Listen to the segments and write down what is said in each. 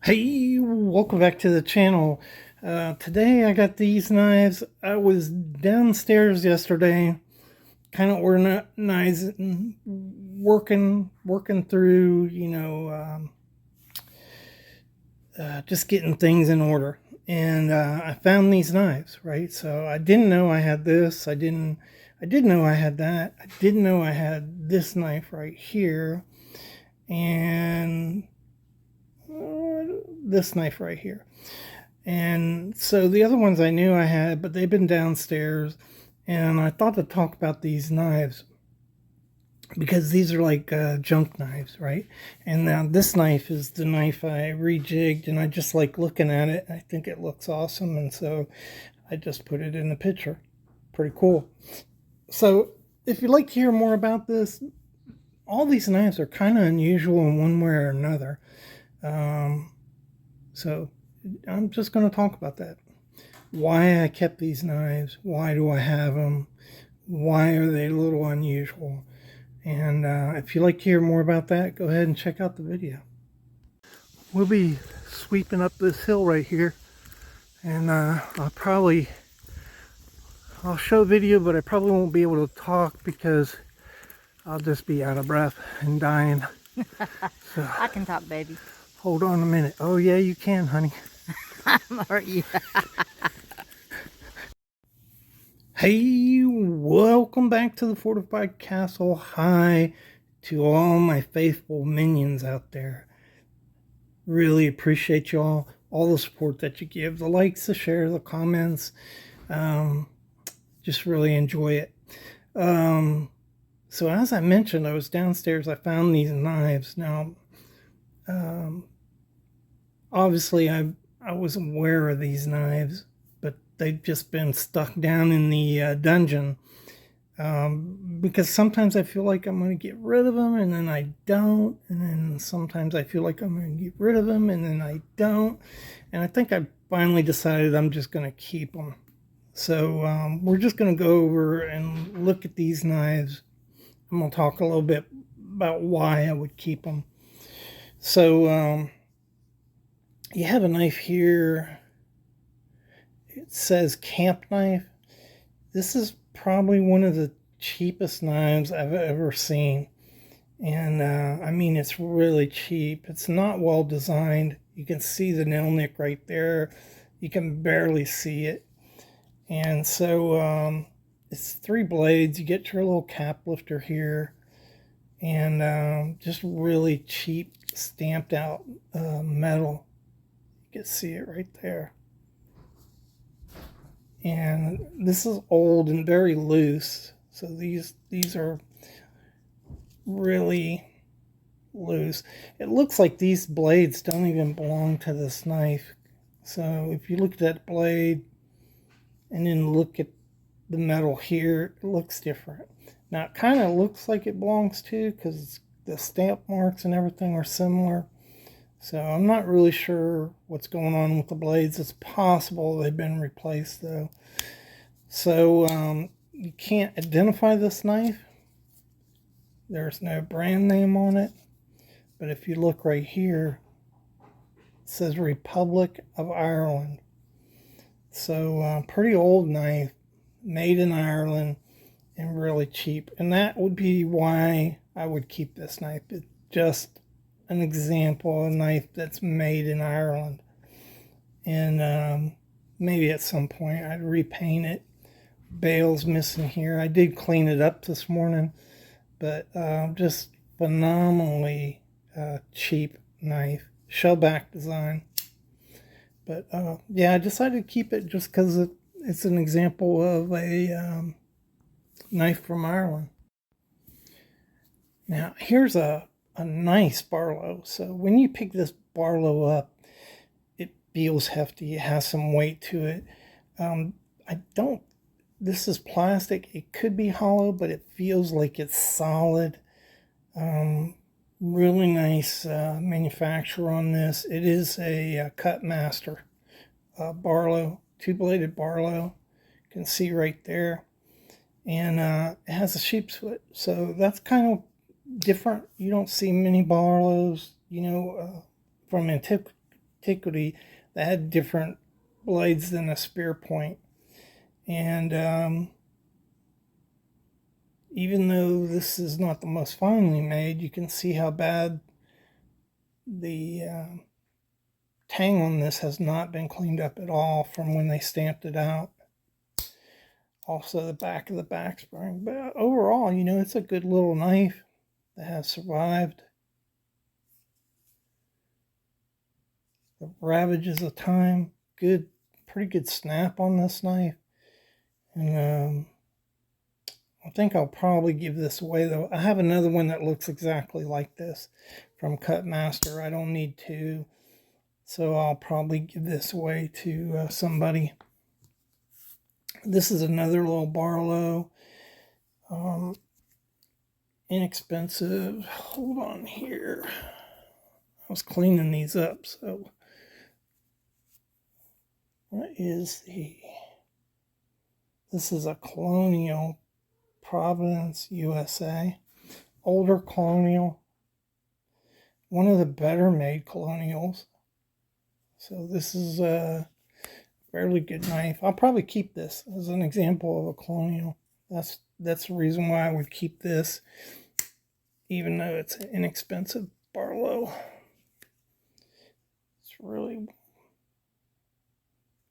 Hey, welcome back to the channel. Today I got these knives. I was downstairs yesterday, kind of organizing, working through, just getting things in order. And I found these knives, right? So I didn't know I had this. I did know I had that. I didn't know I had this knife right here. And this knife right here. And so the other ones I knew I had, but they've been downstairs. And I thought to talk about these knives because these are like junk knives, right? And now this knife is the knife I rejigged, and I just like looking at it. I think it looks awesome, and so I just put it in the picture. Pretty cool. So if you'd like to hear more about this, all these knives are kind of unusual in one way or another. So I'm just going to talk about that. Why I kept these knives, why do I have them, why are they a little unusual. And if you'd like to hear more about that, go ahead and check out the video. We'll be sweeping up this hill right here, and I'll show video, but I probably won't be able to talk because I'll just be out of breath and dying. So I can talk, baby. hold on a minute. Oh yeah, you can, honey. Yeah. Hey, welcome back to the Fortified Castle. Hi to all my faithful minions out there. Really appreciate y'all, all the support that you give, the likes, the shares, the comments. Just really enjoy it. So as I mentioned, I was downstairs. I found these knives. Now, obviously, I was aware of these knives, but they've just been stuck down in the dungeon. Because sometimes I feel like I'm going to get rid of them and then I don't, and then sometimes I feel like I'm going to get rid of them and then I don't, and I think I finally decided I'm just going to keep them. So we're just going to go over and look at these knives. I'm going to talk a little bit about why I would keep them. So you have a knife here. It says camp knife. This is probably one of the cheapest knives I've ever seen. And I mean, it's really cheap. It's not well designed. You can see the nail nick right there. You can barely see it. And so it's 3 blades. You get your little cap lifter here. And just really cheap stamped out metal. You can see it right there. And this is old and very loose. So these are really loose. It looks like these blades don't even belong to this knife. So if you look at that blade and then look at the metal here, it looks different. Now it kind of looks like it belongs to, because the stamp marks and everything are similar. So I'm not really sure what's going on with the blades. It's possible they've been replaced though. So you can't identify this knife. There's no brand name on it. But if you look right here, it says Republic of Ireland. So pretty old knife, made in Ireland and really cheap. And that would be why I would keep this knife. It's just an example of a knife that's made in Ireland. And maybe at some point I'd repaint it. Bail's missing here. I did clean it up this morning, but just phenomenally cheap knife, shellback design. But yeah, I decided to keep it just because it's an example of a knife from Ireland. Now here's a nice Barlow. So when you pick this Barlow up, it feels hefty. It has some weight to it. I don't This is plastic. It could be hollow, but it feels like it's solid. Really nice manufacturer on this. It is a cut master Barlow, 2-bladed Barlow. You can see right there. And it has a sheep's foot. So that's kind of different. You don't see many Barlows, from antiquity that had different blades than a spear point. And even though this is not the most finely made, you can see how bad the tang on this has not been cleaned up at all from when they stamped it out. Also the back of the back spring. But overall, it's a good little knife that has survived the ravages of time. Pretty good snap on this knife. And I think I'll probably give this away, though. I have another one that looks exactly like this from Cut Master. I don't need two, so I'll probably give this away to somebody. This is another little Barlow. Inexpensive. Hold on here. I was cleaning these up, so what is this is a Colonial, Providence, USA. Older Colonial. One of the better made Colonials. So this is a fairly good knife. I'll probably keep this as an example of a Colonial. That's the reason why I would keep this, even though it's an inexpensive Barlow. It's really,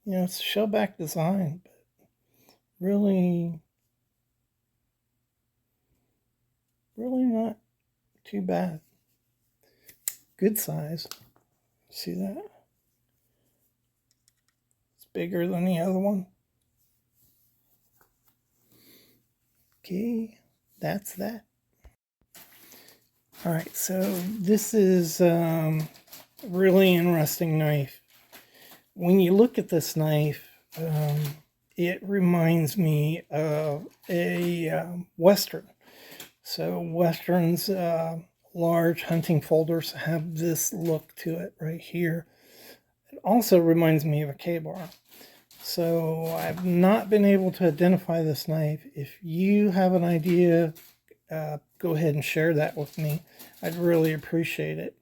it's a shellback design, but really not too bad. Good size. See that? It's bigger than the other one. Okay, that's that. All right, so this is a really interesting knife. When you look at this knife, it reminds me of a Western. So Westerns, large hunting folders have this look to it right here. It also reminds me of a K-bar. So I've not been able to identify this knife. If you have an idea, go ahead and share that with me. I'd really appreciate it.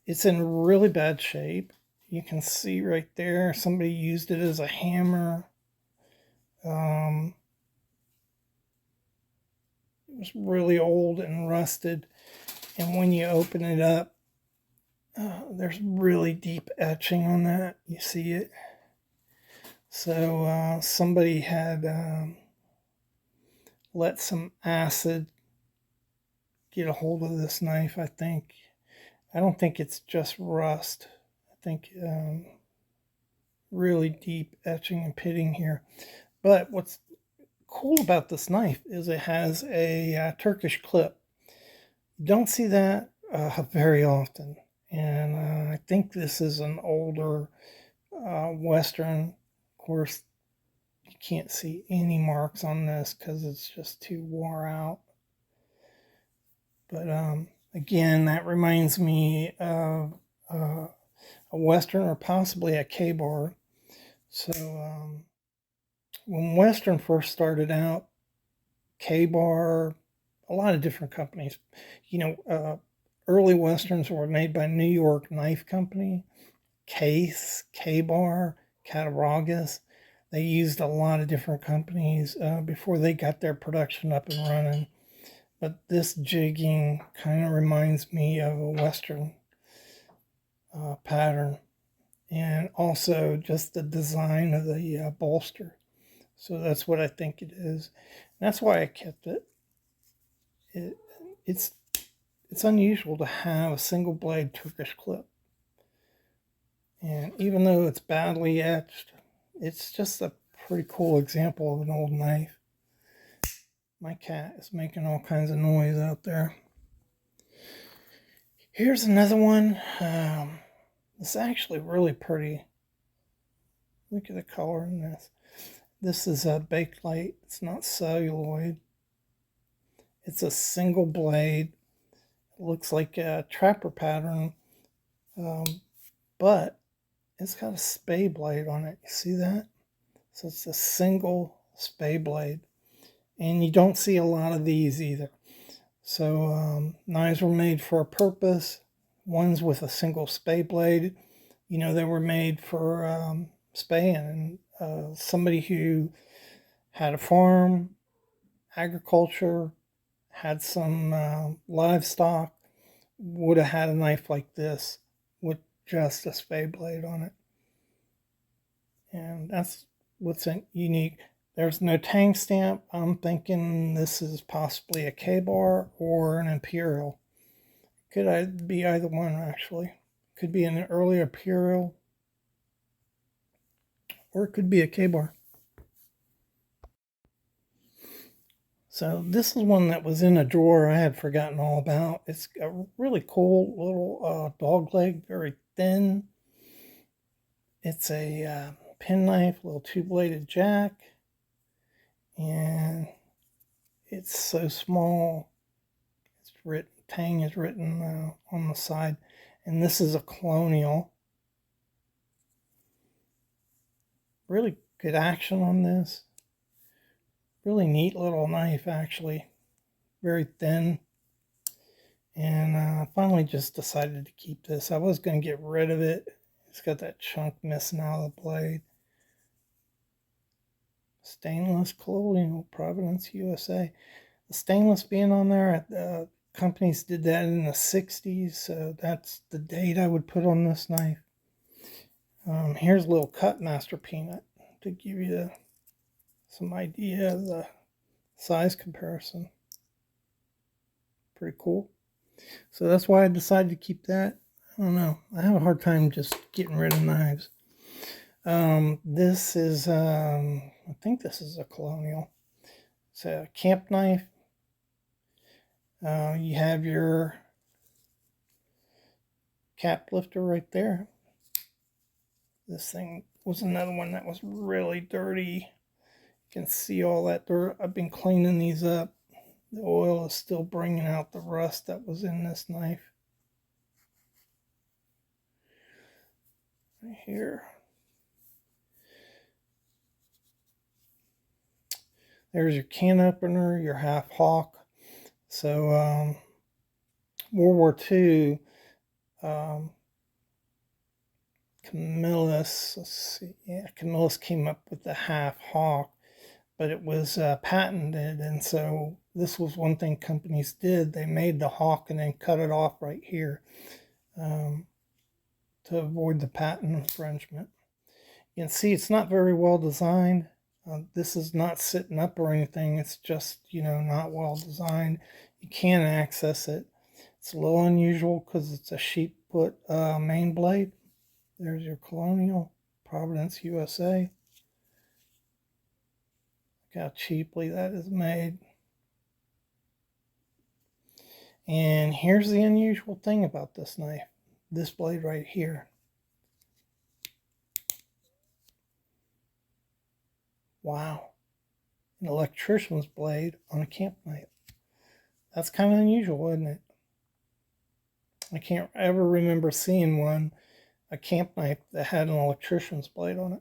It's in really bad shape. You can see right there, somebody used it as a hammer. It was really old and rusted. And when you open it up, there's really deep etching on that. You see it? So somebody had let some acid get a hold of this knife, I think. I don't think it's just rust. I think really deep etching and pitting here. But what's cool about this knife is it has a Turkish clip. You don't see that very often. And I think this is an older Western. Of course, you can't see any marks on this because it's just too wore out. But again, that reminds me of a Western or possibly a K-bar. So when Western first started out, K-bar, a lot of different companies, early Westerns were made by New York Knife Company, Case, K-bar, Cattaraugus. They used a lot of different companies before they got their production up and running. But this jigging kind of reminds me of a Western pattern. And also just the design of the bolster. So that's what I think it is. And that's why I kept it. It's unusual to have a single blade Turkish clip. And even though it's badly etched, it's just a pretty cool example of an old knife. My cat is making all kinds of noise out there. Here's another one. It's actually really pretty. Look at the color in this. This is a Bakelite. It's not celluloid. It's a single blade. It looks like a trapper pattern, but it's got a spay blade on it. You see that? So it's a single spay blade. And you don't see a lot of these either. So knives were made for a purpose. Ones with a single spay blade. they were made for spaying. And somebody who had a farm, agriculture, had some livestock, would have had a knife like this with just a spay blade on it. And that's what's unique. There's no tang stamp. I'm thinking this is possibly a K-bar or an Imperial. Could be either one, actually. Could be an early Imperial, or it could be a K-bar. So this is one that was in a drawer I had forgotten all about. It's a really cool little dog leg, very thin. It's a penknife, little two-bladed jack, and it's so small. It's written, Tang is written on the side, and this is a Colonial. Really good action on this. Really neat little knife, actually. Very thin. And I finally just decided to keep this. I was going to get rid of it. It's got that chunk missing out of the blade. Stainless, Colonial, Providence, USA. The stainless being on there, companies did that in the 60s, so that's the date I would put on this knife. Here's a little cut master peanut to give you some idea of the size comparison. Pretty cool. So that's why I decided to keep that. I don't know. I have a hard time just getting rid of knives. This is, I think this is a Colonial. It's a camp knife. You have your cap lifter right there. This thing was another one that was really dirty. You can see all that dirt. I've been cleaning these up. The oil is still bringing out the rust that was in this knife. Right here. There's your can opener, your half hawk. So World War II, Camillus, let's see, yeah, Camillus came up with the half hawk, but it was patented, and so this was one thing companies did. They made the hawk and then cut it off right here to avoid the patent infringement. You can see it's not very well designed. This is not sitting up or anything. It's just, not well designed. You can't access it. It's a little unusual because it's a sheep put main blade. There's your Colonial, Providence, USA. Look how cheaply that is made. And here's the unusual thing about this knife. This blade right here. Wow. An electrician's blade on a camp knife. That's kind of unusual, isn't it? I can't ever remember seeing a camp knife that had an electrician's blade on it.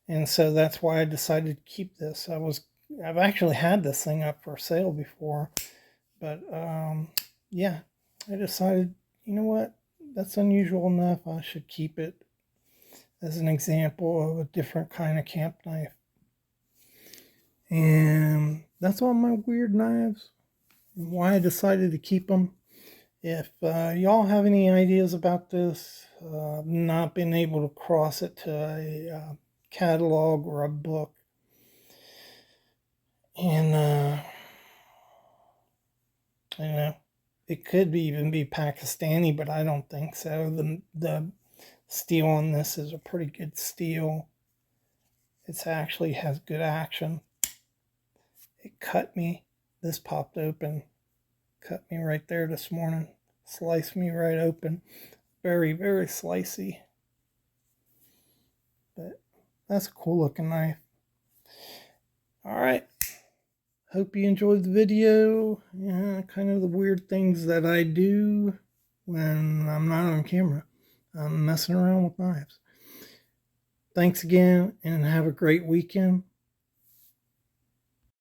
And so that's why I decided to keep this. I've actually had this thing up for sale before, but yeah, I decided, you know what, that's unusual enough. I should keep it as an example of a different kind of camp knife. And that's all my weird knives and why I decided to keep them. If y'all have any ideas about this, not being able to cross it to a catalog or a book, and it could even be Pakistani, but I don't think so. The steel on this is a pretty good steel. It actually has good action. It cut me. This popped open. Cut me right there this morning. Sliced me right open. Very, very slicey. But that's a cool looking knife. Alright. Hope you enjoyed the video. Yeah, kind of the weird things that I do when I'm not on camera. I'm messing around with knives. Thanks again and have a great weekend.